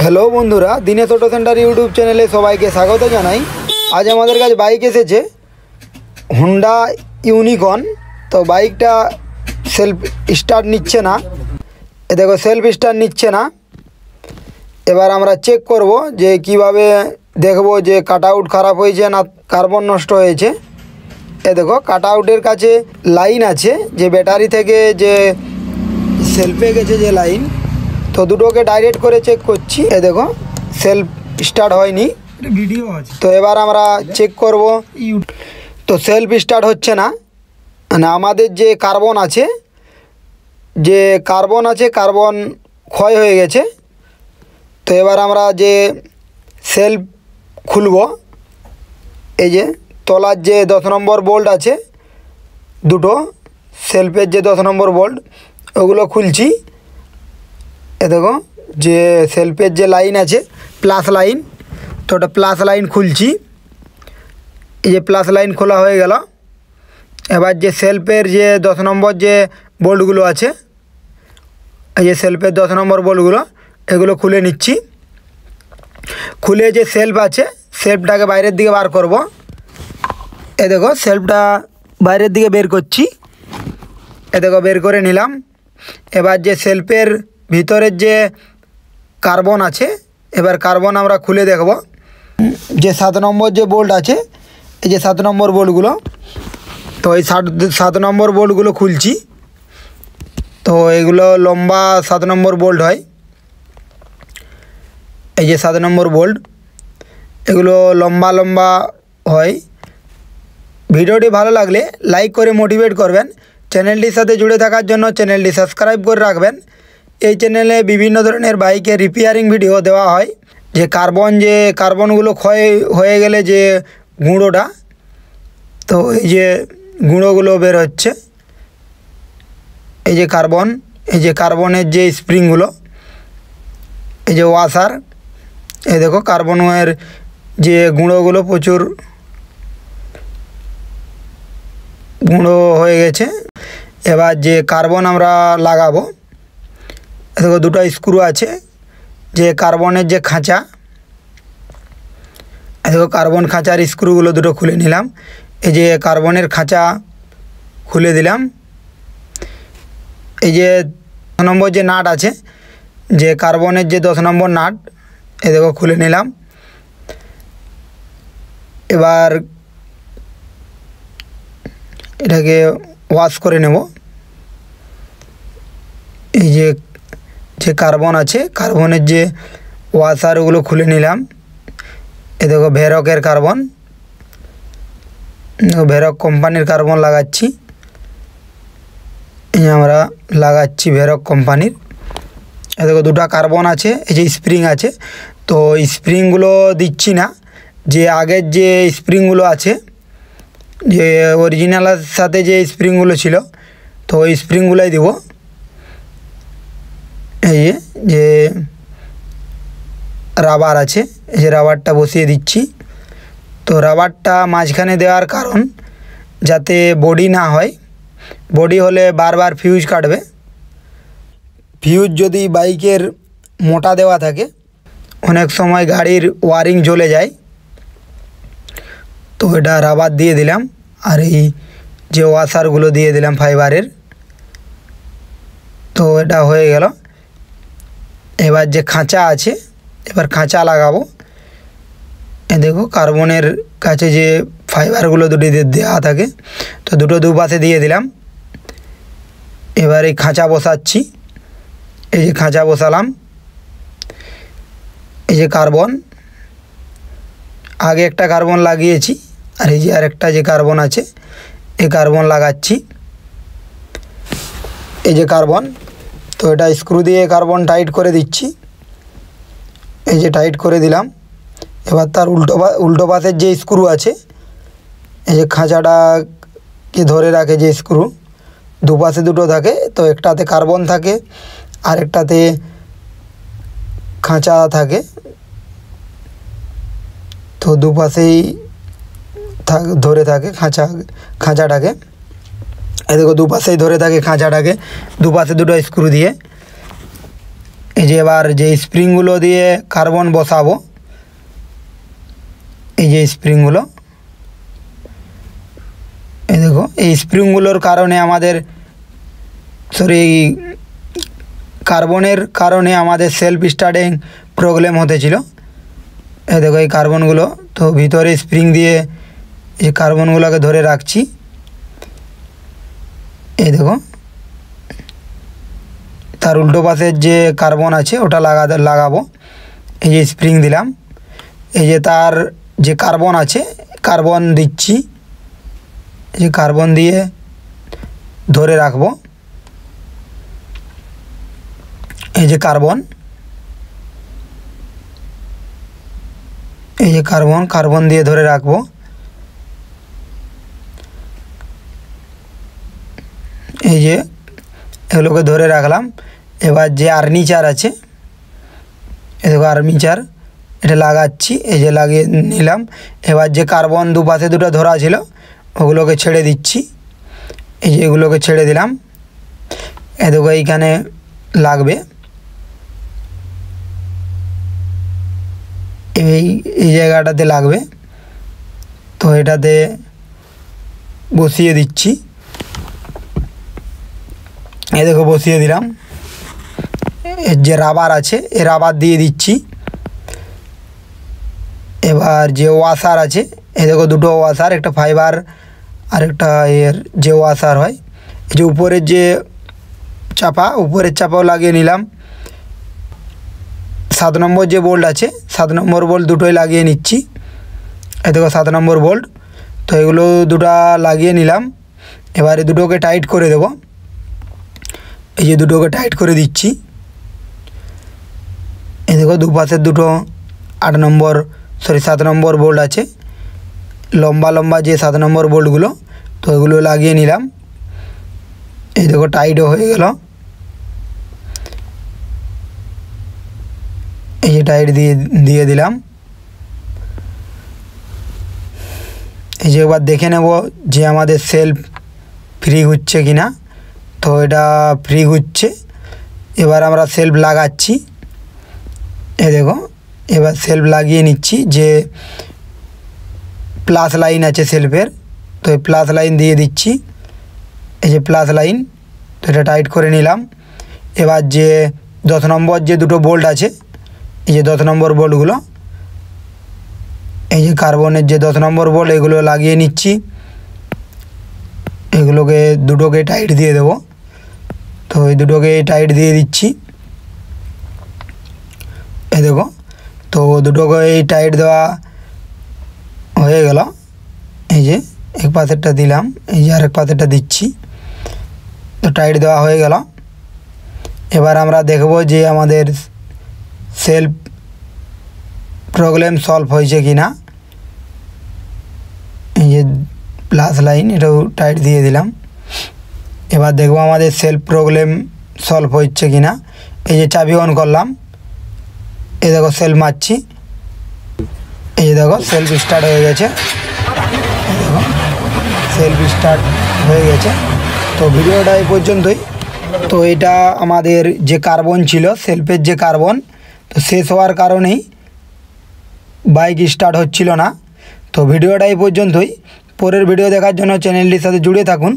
Hello বন্ধুরা, Dinesh auto centre YouTube চ্যানেলে সবাইকে স্বাগত জানাই। আজ আমাদের কাছে বাইক এসেছে হোন্ডা ইউনিকর্ন। তো বাইকটা সেলফ স্টার্ট নিচ্ছে না, এ দেখো সেলফ স্টার্ট নিচ্ছে না। এবার আমরা চেক করব যে কিভাবে দেখব যে কাট আউট খারাপ হয়েছে না কার্বন নষ্ট হয়েছে। এ দেখো কাট আউটের কাছে লাইন আছে, যে ব্যাটারি থেকে যে সেলফে গেছে যে লাইন, তো দুটোকে ডাইরেক্ট করে চেক করছি। এ দেখো সেলফ স্টার্ট হয়নি, ভিডিও আছে। তো এবার আমরা চেক করব, তো সেলফ স্টার্ট হচ্ছে না। মানে আমাদের যে কার্বন আছে কার্বন ক্ষয় হয়ে গেছে। তো এবার আমরা যে সেলফ খুলব, এই যে তলার যে 10 নম্বর বোল্ট আছে দুটো, সেলফের যে 10 নম্বর বোল্ট ওগুলো খুলছি। এ দেখো যে সেলফের যে লাইন আছে প্লাস লাইন, তো ওটা প্লাস লাইন খুলছি। এই যে প্লাস লাইন খোলা হয়ে গেল। এবার যে সেলফের যে 10 নম্বর যে বোল্টগুলো আছে, এই যে সেলফের 10 নম্বর বোল্টগুলো এগুলো খুলে নিচ্ছি। খুলে যে সেলফ আছে সেলফটাকে বাইরের দিকে বার করব। এ দেখো সেলফটা বাইরের দিকে বের করছি। এ দেখো বের করে নিলাম। এবার যে সেলফের ভিতরের যে কার্বন আছে, এবার কার্বন আমরা খুলে দেখব। যে 7 নম্বর যে বোল্ট আছে, এই যে 7 নম্বর বোল্টগুলো, তো এই 7 নম্বর বোল্টগুলো খুলছি। তো এগুলো লম্বা 7 নম্বর বোল্ট হয়। এই যে 7 নম্বর বোল্ট এগুলো লম্বা লম্বা হয়। ভিডিওটি ভালো লাগলে লাইক করে মোটিভেট করবেন। চ্যানেলটির সাথে জুড়ে থাকার জন্য চ্যানেলটি সাবস্ক্রাইব করে রাখবেন। এই চ্যানেলে বিভিন্ন ধরনের বাইকের রিপেয়ারিং ভিডিও দেওয়া হয়। যে কার্বনগুলো ক্ষয় হয়ে গেলে যে গুঁড়োটা, তো এই যে গুঁড়োগুলো বের হচ্ছে, এই যে কার্বনের যে স্প্রিংগুলো, এই যে ওয়াশার, এই দেখো কার্বনের যে গুঁড়োগুলো প্রচুর গুঁড়ো হয়ে গেছে। এবার যে কার্বন আমরা লাগাবো, দেখো দুটো স্ক্রু আছে, যে কার্বনের যে খাঁচা, দেখো কার্বন খাঁচার স্ক্রুগুলো দুটো খুলে নিলাম। এই যে কার্বনের খাঁচা খুলে দিলাম। এই যে 10 নম্বর যে নাট আছে, যে কার্বনের যে 10 নম্বর নাট, এই দেখো খুলে নিলাম। এবার এটাকে ওয়াশ করে নেব। এই যে কার্বন আছে, কার্বনের যে ওয়াশার ওগুলো খুলে নিলাম। এ দেখো ভেরকের কার্বন, ভেরক কোম্পানির কার্বন লাগাচ্ছি। এই আমরা লাগাচ্ছি ভেরক কোম্পানির। এ দেখো দুটো কার্বন আছে, এই যে স্প্রিং আছে, তো স্প্রিংগুলো দিচ্ছি না। যে আগের যে স্প্রিংগুলো আছে, যে অরিজিনালের সাথে যে স্প্রিংগুলো ছিল, তো ওই স্প্রিংগুলোই দেব। এই যে রাবার আছে, এই যে রাবারটা বসিয়ে দিচ্ছি। তো রাবারটা মাঝখানে দেওয়ার কারণ যাতে বডি না হয়, বডি হলে বারবার ফিউজ কাটবে। ফিউজ যদি বাইকের মোটা দেওয়া থাকে, অনেক সময় গাড়ির ওয়ারিং জ্বলে যায়। তো এটা রাবার দিয়ে দিলাম, আর এই যে ওয়াশারগুলো দিয়ে দিলাম ফাইবারের। তো এটা হয়ে গেল। এবার যে খাঁচা আছে, এবার খাঁচা লাগাবো। এ দেখো কার্বনের কাছে যে ফাইবারগুলো দুটি দেওয়া থাকে, তো দুটো দুপাশে দিয়ে দিলাম। এবার এই খাঁচা বসাচ্ছি। এই যে খাঁচা বসালাম। এই যে কার্বন, আগে একটা কার্বন লাগিয়েছি, আর এই যে আরেকটা যে কার্বন আছে, এই কার্বন লাগাচ্ছি। এই যে কার্বন, তো এটা স্ক্রু দিয়ে কার্বন টাইট করে দিচ্ছি। এই যে টাইট করে দিলাম। এবার তার উল্টো পাশের যে স্ক্রু আছে, এই যে খাঁচাটাকে ধরে রাখে যে স্ক্রু, দুপাশে দুটো থাকে, তো একটাতে কার্বন থাকে আর একটাতে খাঁচা থাকে। তো দুপাশেই ধরে থাকে খাঁচাটাকে। এই দেখো দুপাশেই ধরে থাকে খাঁচাটাকে, দুপাশে দুটো স্ক্রু দিয়ে। এই এই যে এবার যে স্প্রিংগুলো দিয়ে কার্বন বসাবো, এই যে স্প্রিংগুলো, এই দেখো এই স্প্রিংগুলোর কারণে আমাদের কার্বনের কারণে আমাদের সেলফ স্টার্টিং প্রবলেম হতেছিল। এই দেখো এই কার্বনগুলো, তো ভিতরে স্প্রিং দিয়ে এই কার্বনগুলোকে ধরে রাখছি। এই দেখো তার উল্টো পাশের যে কার্বন আছে ওটা লাগাবো। এই যে স্প্রিং দিলাম, এই যে তার যে কার্বন আছে কার্বন দিচ্ছি, এই যে কার্বন দিয়ে ধরে রাখবো। এই যে কার্বন, এই যে কার্বন দিয়ে ধরে রাখবো। এই যে এগুলোকে ধরে রাখলাম। এবার যে আর্মিচার আছে, এই দেখো আর্মিচার, এটা লাগাচ্ছি, এই যে লাগিয়ে নিলাম। এবার যে কার্বন দুপাশে দুটো ধরা ছিল ওগুলোকে ছেড়ে দিচ্ছি, এই যে এগুলোকে ছেড়ে দিলাম। এই দেখো এইখানে লাগবে, এই জায়গাটাতে লাগবে, তো এটাতে বসিয়ে দিচ্ছি। এই দেখো বসিয়ে দিলাম। এর যে রাবার আছে এই রাবার দিয়ে দিচ্ছি। এবার যে ওয়াশার আছে, এই দেখো দুটো ওয়াশার, একটা ফাইবার আর একটা এর যে ওয়াশার হয়, এই যে উপরের যে চাপা, উপরের চাপাও লাগিয়ে নিলাম। 7 নম্বর যে বোল্ট আছে 7 নম্বর বোল্ট দুটোই লাগিয়ে নিচ্ছি। এই দেখো 7 নম্বর বোল্ট, তো এগুলো দুটো লাগিয়ে নিলাম। এবারে দুটোকে টাইট করে দেব, এই যে দুটোকে টাইট করে দিচ্ছি। এই দেখো দুপাশের দুটো 7 নম্বর বোল্ট আছে, লম্বা লম্বা যে 7 নম্বর বোল্টগুলো, তো এগুলো লাগিয়ে নিলাম। এই দেখো টাইটও হয়ে গেল। এই যে টাইট দিয়ে দিলাম। এই যে এবার দেখে নেব যে আমাদের সেলফ ফ্রি হচ্ছে কি না। তো এটা ফ্রি হচ্ছে। এবার আমরা সেলফ লাগাচ্ছি। এই দেখো এবার সেলফ লাগিয়ে নিচ্ছি। যে প্লাস লাইন আছে সেলফের, তো এই প্লাস লাইন দিয়ে দিচ্ছি। এই যে প্লাস লাইন, তো এটা টাইট করে নিলাম। এবার যে 10 নম্বর যে দুটো বোল্ট আছে, এই যে 10 নম্বর বোল্টগুলো, এই যে কার্বনের যে 10 নম্বর বোল্ট, এগুলো লাগিয়ে নিচ্ছি। এগুলোকে দুটোকে টাইট দিয়ে দেব, তো এই দুটোকে টাইট দিয়ে দিচ্ছি। এই দেখো, তো দুটোকে টাইট দেওয়া হয়ে গেল। এই যে এক পাশেরটা দিলাম, এই যে আরেক পাশেরটা দিচ্ছি, তো টাইট দেওয়া হয়ে গেল। এবার আমরা দেখব যে আমাদের সেলফ প্রবলেম সলভ হয়েছে কি না। এই যে প্লাস লাইন, এটাও টাইট দিয়ে দিলাম। এবার দেখব আমাদের সেলফ প্রবলেম সলভ হচ্ছে কি না। এই যে চাবি অন করলাম, এই দেখো সেলফ মারছি, এই যে দেখো সেলফ স্টার্ট হয়ে গেছে। দেখো সেলফ স্টার্ট হয়ে গেছে। তো ভিডিওটা এই পর্যন্তই। তো এটা আমাদের যে কার্বন ছিল, সেলফের যে কার্বন, তো শেষ হওয়ার কারণেই বাইক স্টার্ট হচ্ছিল না। তো ভিডিওটা এই পর্যন্তই। পরের ভিডিও দেখার জন্য চ্যানেলটির সাথে জুড়ে থাকুন।